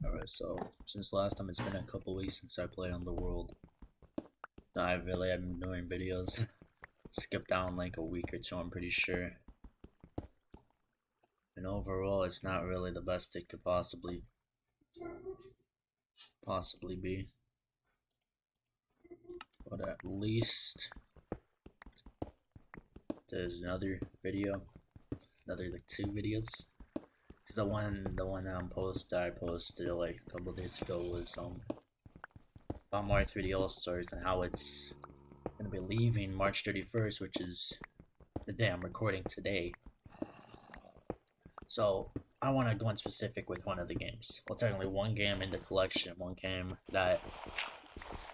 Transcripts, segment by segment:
Alright, so since last time it's been a couple weeks since I played on the world. I really have been doing videos. Skipped down like a week or two, I'm pretty sure. And overall, it's not really the best it could possibly be. But at least there's another video, another like 2 videos. Cause the one I posted like a couple days ago was about Mario 3D All Stars and how it's gonna be leaving March 31st, which is the day I'm recording today. So I want to go in specific with one of the games. Well, technically one game in the collection, one game that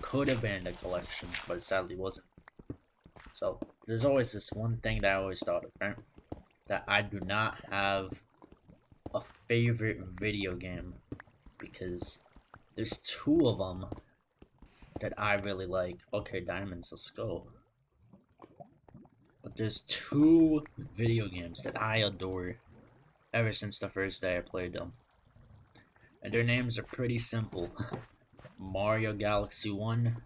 could have been in the collection, but it sadly wasn't. So there's always this one thing that I always thought of, right? That I do not have a favorite video game because there's 2 of them that I really like. Okay, Diamonds, let's go. But there's 2 video games that I adore ever since the first day I played them. And their names are pretty simple. Mario Galaxy 1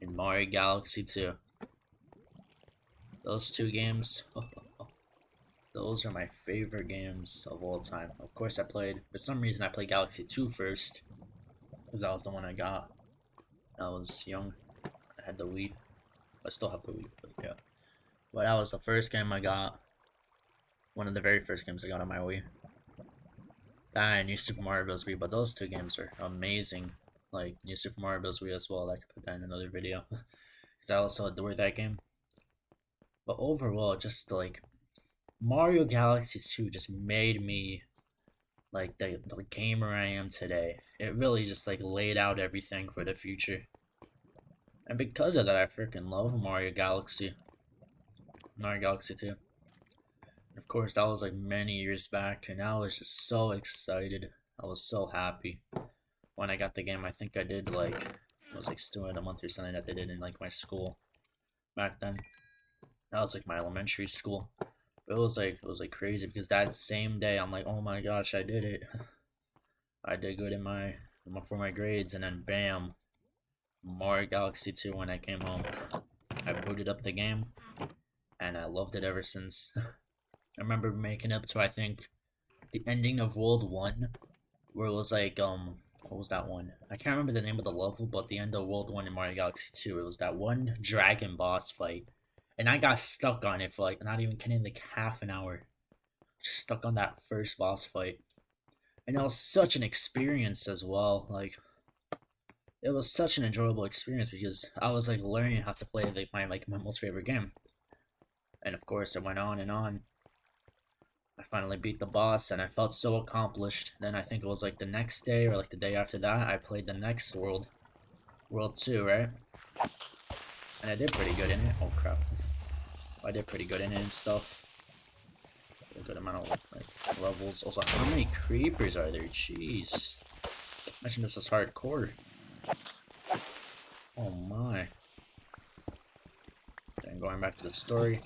and Mario Galaxy 2. Those 2 games, those are my favorite games of all time. Of course, for some reason I played Galaxy 2 first, because that was the one I got. I was young, I had the Wii. I still have the Wii, but yeah. But that was the first game I got. One of the very first games I got on my Wii. That and New Super Mario Bros. Wii, but those 2 games are amazing. Like New Super Mario Bros. Wii as well. I could put that in another video, because I also adore that game. But overall, just like Mario Galaxy 2 just made me like the gamer I am today. It really just like laid out everything for the future. And because of that, I freaking love Mario Galaxy 2. Of course, that was like many years back, and I was just so excited. I was so happy when I got the game. I think I did like, it was like still in a month or something that they did in like my school back then. That was like my elementary school. But it was like crazy because that same day I'm like, oh my gosh, I did it. I did good for my grades, and then bam, Mario Galaxy 2 when I came home. I booted up the game, and I loved it ever since. I remember making up to, I think, the ending of World 1, where it was like, what was that one? I can't remember the name of the level, but the end of World 1 in Mario Galaxy 2, it was that one dragon boss fight. And I got stuck on it for like, not even kidding, like half an hour. Just stuck on that first boss fight. And it was such an experience as well. Like, it was such an enjoyable experience because I was like learning how to play like my most favorite game. And of course, it went on and on. I finally beat the boss and I felt so accomplished. Then I think it was like the next day or like the day after that, I played the next World 2, right? And I did pretty good in it. Oh crap. I did pretty good in it and stuff. A good amount of like levels. Also, how many creepers are there? Jeez. Imagine this was hardcore. Oh my. Then going back to the story.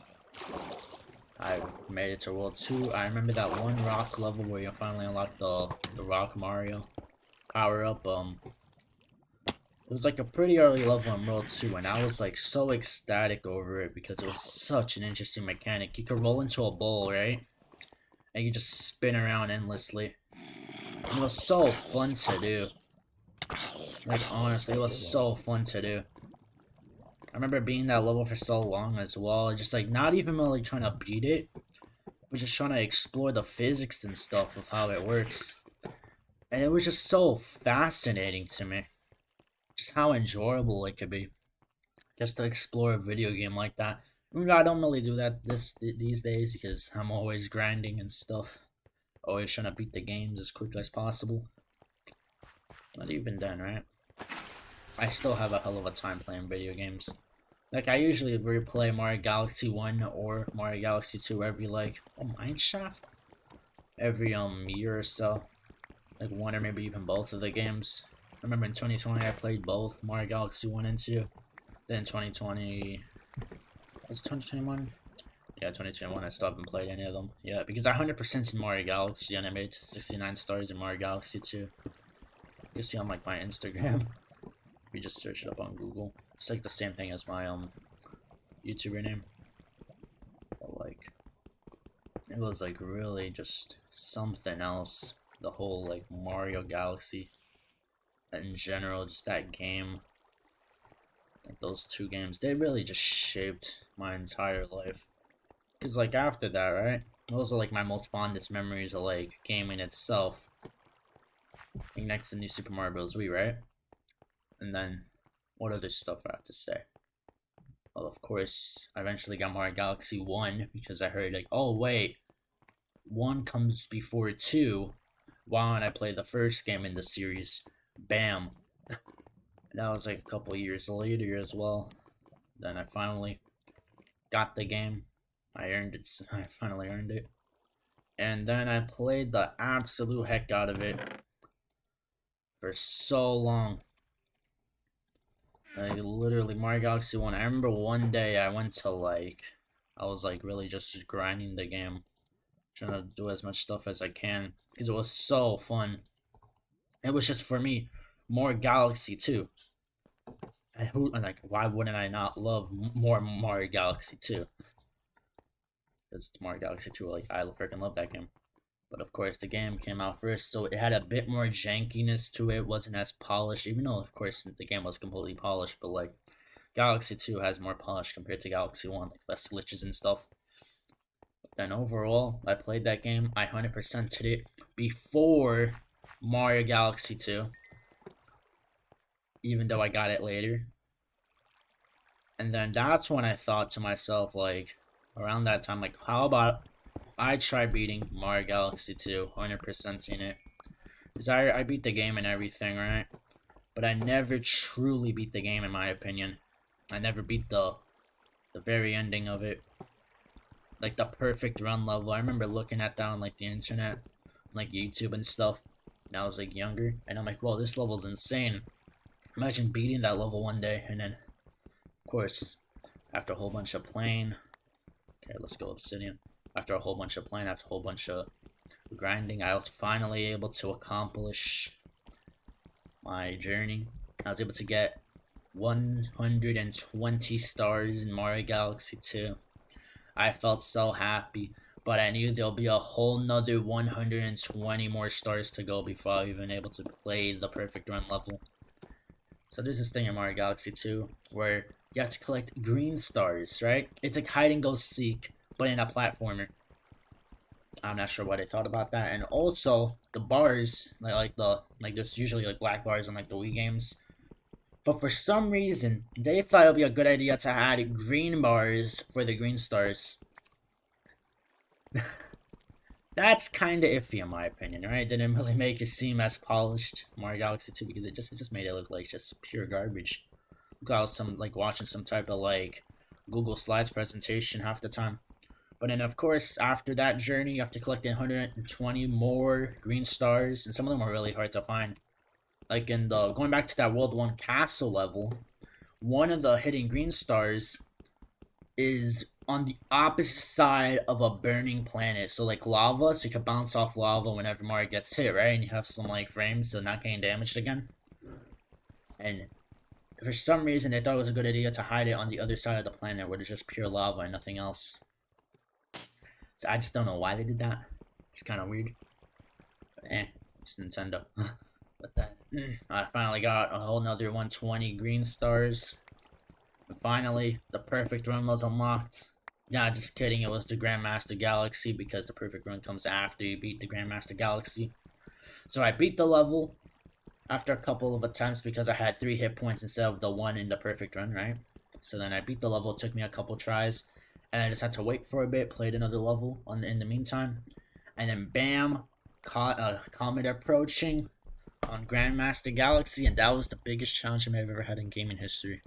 I made it to World 2. I remember that one rock level where you finally unlocked the Rock Mario power up. It was like a pretty early level in World 2, and I was like so ecstatic over it because it was such an interesting mechanic. You could roll into a bowl, right? And you just spin around endlessly. And it was so fun to do. Like, honestly, it was so fun to do. I remember being that level for so long as well, just like not even really trying to beat it, but just trying to explore the physics and stuff of how it works. And it was just so fascinating to me. Just how enjoyable it could be. Just to explore a video game like that. I don't really do that these days because I'm always grinding and stuff. Always trying to beat the games as quick as possible. Not even then, right? I still have a hell of a time playing video games. Like, I usually replay Mario Galaxy 1 or Mario Galaxy 2 every, like, Mineshaft? Every, year or so. Like, one or maybe even both of the games. I remember in 2020 I played both Mario Galaxy 1 and 2. Then 2020... Was it 2021? Yeah, 2021 I still haven't played any of them. Yeah, because I 100% in Mario Galaxy and I made it to 69 stars in Mario Galaxy 2. You see on like my Instagram. We just search it up on Google. It's like the same thing as my YouTuber name. But like, it was like really just something else. The whole like Mario Galaxy in general, just that game. Like those two games, they really just shaped my entire life. Cause like after that, right? Those are like my most fondest memories of like gaming itself. I think next to New Super Mario Bros. Wii, right? And then, what other stuff I have to say? Well, of course, I eventually got Mario Galaxy 1 because I heard like, oh wait, 1 comes before 2. Why don't I play the first game in the series? Bam. And that was like a couple years later as well. Then I finally got the game. I earned it. I finally earned it. And then I played the absolute heck out of it for so long. Like literally Mario Galaxy 1. I remember one day I went to like, I was like really just grinding the game. Trying to do as much stuff as I can. Because it was so fun. It was just for me, more Galaxy 2. And like, why wouldn't I not love more Mario Galaxy 2? Because it's Mario Galaxy 2, like, I freaking love that game. But of course, the game came out first, so it had a bit more jankiness to it. It wasn't as polished, even though, of course, the game was completely polished. But, like, Galaxy 2 has more polish compared to Galaxy 1, like, less glitches and stuff. But then overall, I played that game. I 100%ed it before Mario Galaxy 2. Even though I got it later. And then that's when I thought to myself, like, around that time, like, how about I try beating Mario Galaxy 2, 100%ing it. Because I beat the game and everything, right? But I never truly beat the game, in my opinion. I never beat the very ending of it. Like, the perfect run level. I remember looking at that on, like, the internet, like, YouTube and stuff. And I was, like, younger. And I'm like, whoa, this level's insane. Imagine beating that level one day. And then, of course, after a whole bunch of playing... Okay, let's go Obsidian. After a whole bunch of playing, after a whole bunch of grinding, I was finally able to accomplish my journey. I was able to get 120 stars in Mario Galaxy 2. I felt so happy, but I knew there'll be a whole nother 120 more stars to go before I was even able to play the perfect run level. So there's this thing in Mario Galaxy 2 where you have to collect green stars, right? It's like hide and go seek, but in a platformer. I'm not sure what I thought about that. And also the bars, like there's usually like black bars in like the Wii games. But for some reason, they thought it would be a good idea to add green bars for the green stars. That's kind of iffy in my opinion, right? It didn't really make it seem as polished, Mario Galaxy 2, because it just made it look like just pure garbage. I was watching some type of like Google Slides presentation half the time. But then of course after that journey you have to collect 120 more green stars, and some of them are really hard to find. Like in the going back to that World 1 castle level, one of the hidden green stars is on the opposite side of a burning planet. So like lava, so you can bounce off lava whenever Mario gets hit, right? And you have some like frames so not getting damaged again. And for some reason, they thought it was a good idea to hide it on the other side of the planet where there's just pure lava and nothing else. So I just don't know why they did that. It's kind of weird. But it's Nintendo. But then, I finally got a whole nother 120 green stars. And finally, the perfect run was unlocked. Yeah, just kidding, it was the Grandmaster Galaxy because the perfect run comes after you beat the Grandmaster Galaxy. So I beat the level after a couple of attempts because I had 3 hit points instead of the 1 in the perfect run, right? So then I beat the level, it took me a couple tries, and I just had to wait for a bit, played another level in the meantime, and then bam, caught a comet approaching on Grandmaster Galaxy, and that was the biggest challenge I've ever had in gaming history.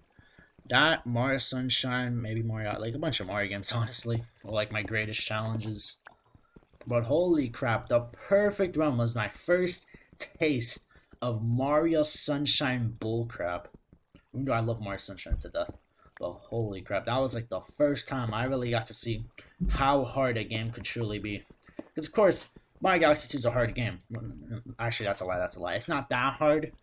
That, Mario Sunshine, maybe Mario, like a bunch of Mario games, honestly, were like my greatest challenges. But holy crap, the perfect run was my first taste of Mario Sunshine bullcrap. Even though I love Mario Sunshine to death. But holy crap, that was like the first time I really got to see how hard a game could truly be. Because of course, Mario Galaxy 2 is a hard game. Actually, that's a lie. That's a lie. It's not that hard,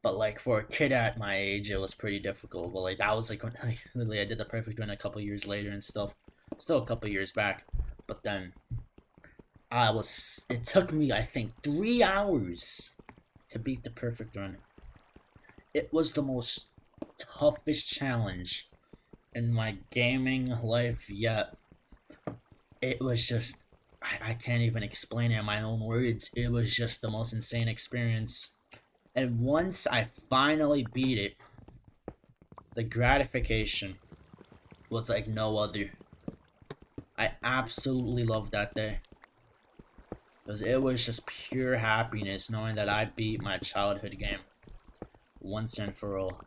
but like for a kid at my age, it was pretty difficult. But like that was like when literally I did the perfect run a couple years later and stuff. Still a couple years back, but then I was. It took me I think 3 hours to beat the perfect run. It was the most toughest challenge in my gaming life yet. It was just I can't even explain it in my own words. It was just the most insane experience. And once I finally beat it, the gratification was like no other. I absolutely loved that day. Because it was just pure happiness knowing that I beat my childhood game once and for all.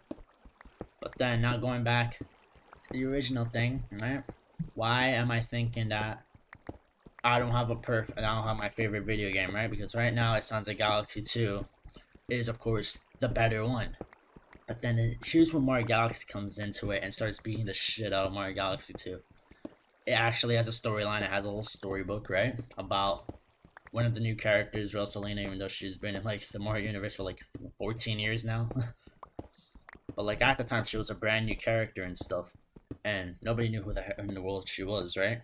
But then, now going back to the original thing, right? Why am I thinking that I don't have my favorite video game, right? Because right now it sounds like Galaxy 2 is, of course, the better one. But then here's when Mario Galaxy comes into it and starts beating the shit out of Mario Galaxy 2. It actually has a storyline. It has a whole storybook, right? About one of the new characters, Rosalina, even though she's been in like the Mario universe for like 14 years now. But like at the time, she was a brand new character and stuff, and nobody knew who the heck in the world she was, right?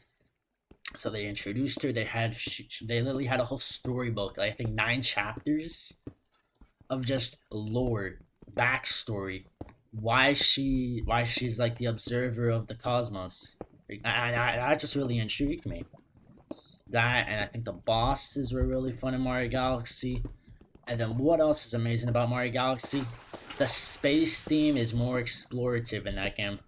So they introduced her. They literally had a whole storybook, like, I think 9 chapters of just lore, backstory, why she's like the observer of the cosmos. That just really intrigued me. That, and I think the bosses were really fun in Mario Galaxy. And then what else is amazing about Mario Galaxy? The space theme is more explorative in that game.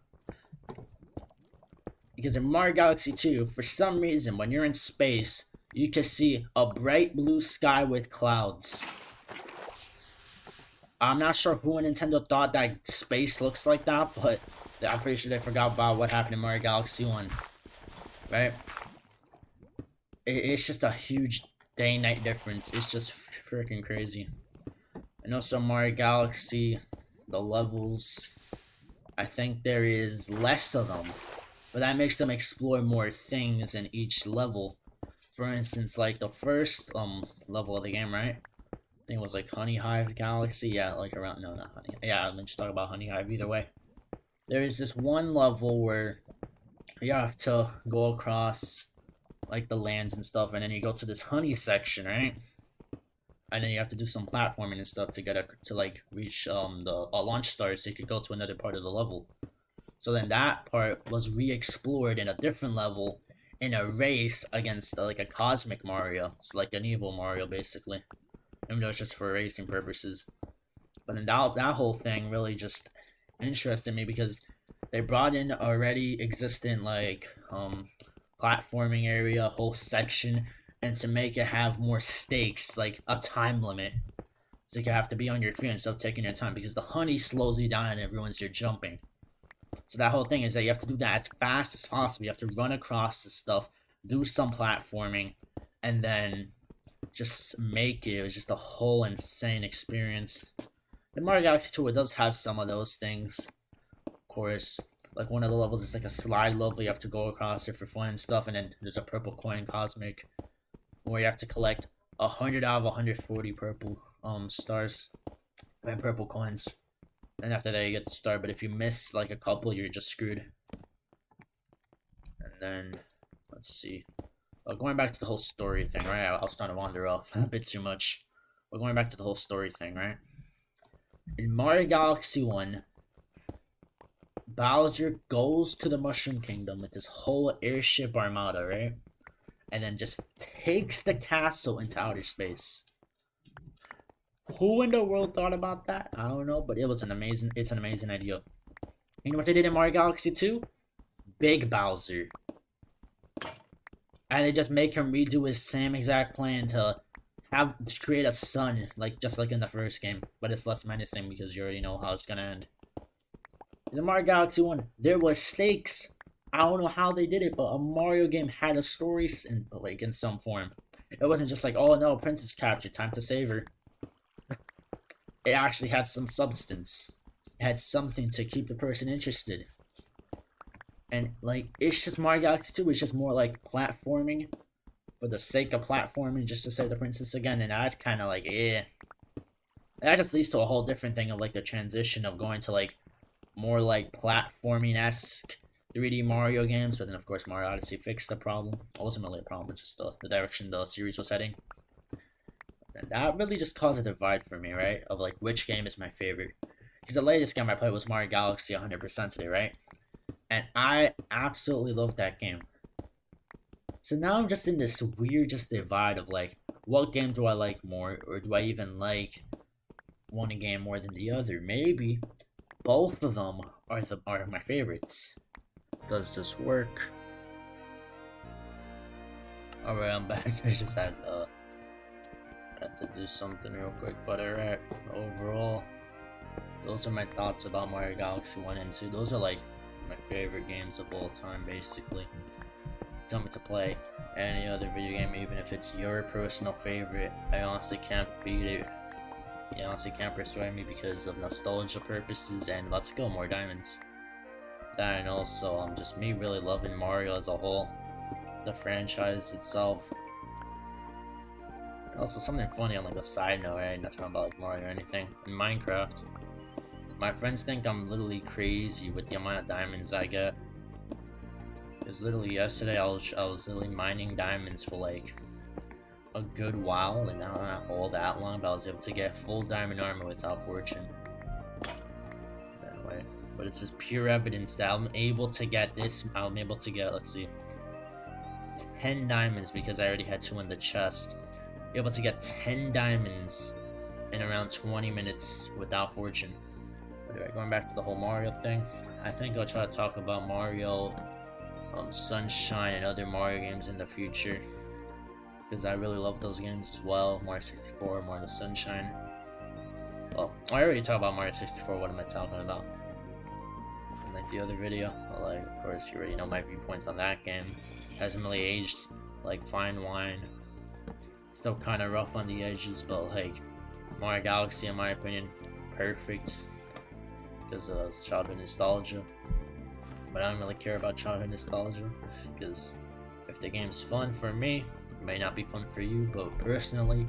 Because in Mario Galaxy 2, for some reason, when you're in space, you can see a bright blue sky with clouds. I'm not sure who in Nintendo thought that space looks like that, but I'm pretty sure they forgot about what happened in Mario Galaxy 1. Right? It's just a huge day-night difference. It's just freaking crazy. And also Mario Galaxy, the levels, I think there is less of them. But that makes them explore more things in each level. For instance, like the first level of the game, right? I think it was like Honey Hive Galaxy. Yeah, like around, no, not Honey. Yeah, let me just talk about Honey Hive either way. There is this one level where you have to go across like the lands and stuff, and then you go to this honey section, right? And then you have to do some platforming and stuff to like reach the launch stars so you could go to another part of the level. So then that part was re-explored in a different level in a race against like a cosmic Mario. It's like an evil Mario basically. Even though it's just for racing purposes. But then that whole thing really just interested me because they brought in already existent like platforming area, a whole section, and to make it have more stakes, like a time limit. So you have to be on your feet instead of taking your time because the honey slows you down and it ruins your jumping. So that whole thing is that you have to do that as fast as possible. You have to run across this stuff, do some platforming, and then just make it. It was just a whole insane experience. In Mario Galaxy 2, it does have some of those things. Of course, like one of the levels is like a slide level. You have to go across it for fun and stuff, and then there's a purple coin cosmic where you have to collect 100 out of 140 purple stars and purple coins. And after that, you get the star. But if you miss like a couple, you're just screwed. And then let's see. Going back to the whole story thing, right? I was starting to wander off a bit too much. But going back to the whole story thing, right? In Mario Galaxy 1, Bowser goes to the Mushroom Kingdom with his whole airship armada, right? And then just takes the castle into outer space. Who in the world thought about that? I don't know, but it's an amazing idea. You know what they did in Mario Galaxy 2? Big Bowser. And they just make him redo his same exact plan to create a sun, like just like in the first game, but it's less menacing because you already know how it's gonna end. In Mario Galaxy 1, there was stakes. I don't know how they did it, but a Mario game had a story in some form. It wasn't just like, oh no, princess captured, time to save her. It actually had some substance. It had something to keep the person interested. And like, it's just Mario Galaxy 2, it's just more like platforming. for the sake of platforming just to save the princess again, and that's kind of like, eh. That just leads to a whole different thing of like the transition of going to like more like platforming-esque 3D Mario games, but then of course Mario Odyssey fixed the problem. Ultimately, a problem with just the direction the series was heading. And that really just caused a divide for me, right? Of like which game is my favorite. Because the latest game I played was Mario Galaxy 100% today, right? And I absolutely loved that game. So now I'm just in this weird just divide of like, what game do I like more, or do I even like one game more than the other? Maybe both of them are my favorites. Does this work? Alright, I'm back. I just had to do something real quick, but alright. Overall, those are my thoughts about Mario Galaxy 1 and 2. Those are like my favorite games of all time, basically. Tell me to play any other video game, even if it's your personal favorite. I honestly can't beat it. You honestly can't persuade me because of nostalgia purposes, and let's go, more diamonds. That, and also just me really loving Mario as a whole, the franchise itself. And also something funny on like a side note, right? Not talking about like Mario or anything. In Minecraft, my friends think I'm literally crazy with the amount of diamonds I get. Because literally yesterday I was literally mining diamonds for like a good while, and not all that long, but I was able to get full diamond armor without fortune. That way. But it's just pure evidence that I'm able to get this. I'm able to get, let's see, 10 diamonds because I already had 2 in the chest. Able to get 10 diamonds in around 20 minutes without fortune. But anyway, going back to the whole Mario thing, I think I'll try to talk about Mario, Sunshine, and other Mario games in the future, because I really love those games as well. Mario 64, Mario Sunshine. Well, I already talked about Mario 64. What am I talking about? In like the other video, well, like of course you already know my viewpoints on that game. Hasn't really aged like fine wine. Still kind of rough on the edges, but like Mario Galaxy, in my opinion, perfect because of childhood nostalgia. But I don't really care about childhood nostalgia, because if the game's fun for me, it may not be fun for you. But personally,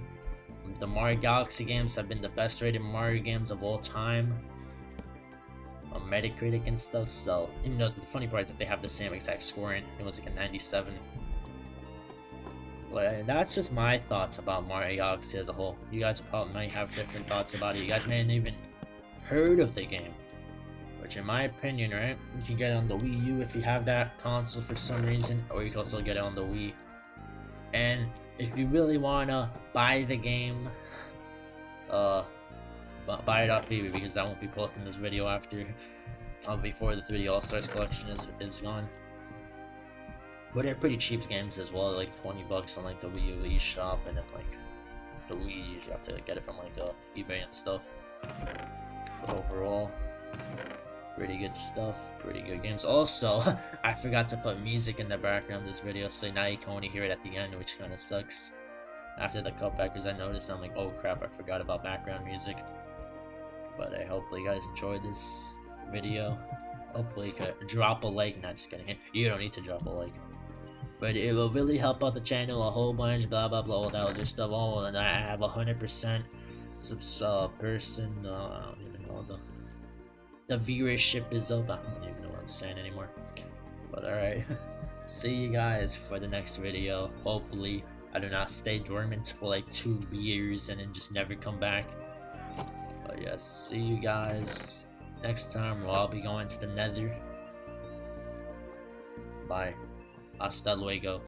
the Mario Galaxy games have been the best rated Mario games of all time on Metacritic and stuff. So, even though the funny part is that they have the same exact scoring, I think it was like a 97. But that's just my thoughts about Mario Galaxy as a whole. You guys probably might have different thoughts about it. You guys may have even heard of the game. Which, in my opinion, right, you can get it on the Wii U if you have that console for some reason, or you can also get it on the Wii. And if you really wanna buy the game, buy it off eBay, because I won't be posting this video after, before the 3D All Stars collection is gone. But they're pretty cheap games as well, like 20 bucks on like the Wii U eShop, and then like the Wii, you have to like, get it from like eBay and stuff. But overall, pretty good stuff, pretty good games. Also, I forgot to put music in the background of this video, so now you can only hear it at the end, which kind of sucks. After the cutback, because I noticed, I'm like, oh crap, I forgot about background music. But hopefully you guys enjoyed this video. Hopefully you could drop a like. Not just kidding, you don't need to drop a like. But it will really help out the channel a whole bunch, blah blah blah, all that other stuff. Oh, and I have 100% person, I don't even know, the viewership is up. I don't even know what I'm saying anymore. But alright, see you guys for the next video. Hopefully I do not stay dormant for like 2 years and then just never come back. But yes, see you guys next time, where I'll be going to the Nether. Bye. Hasta luego.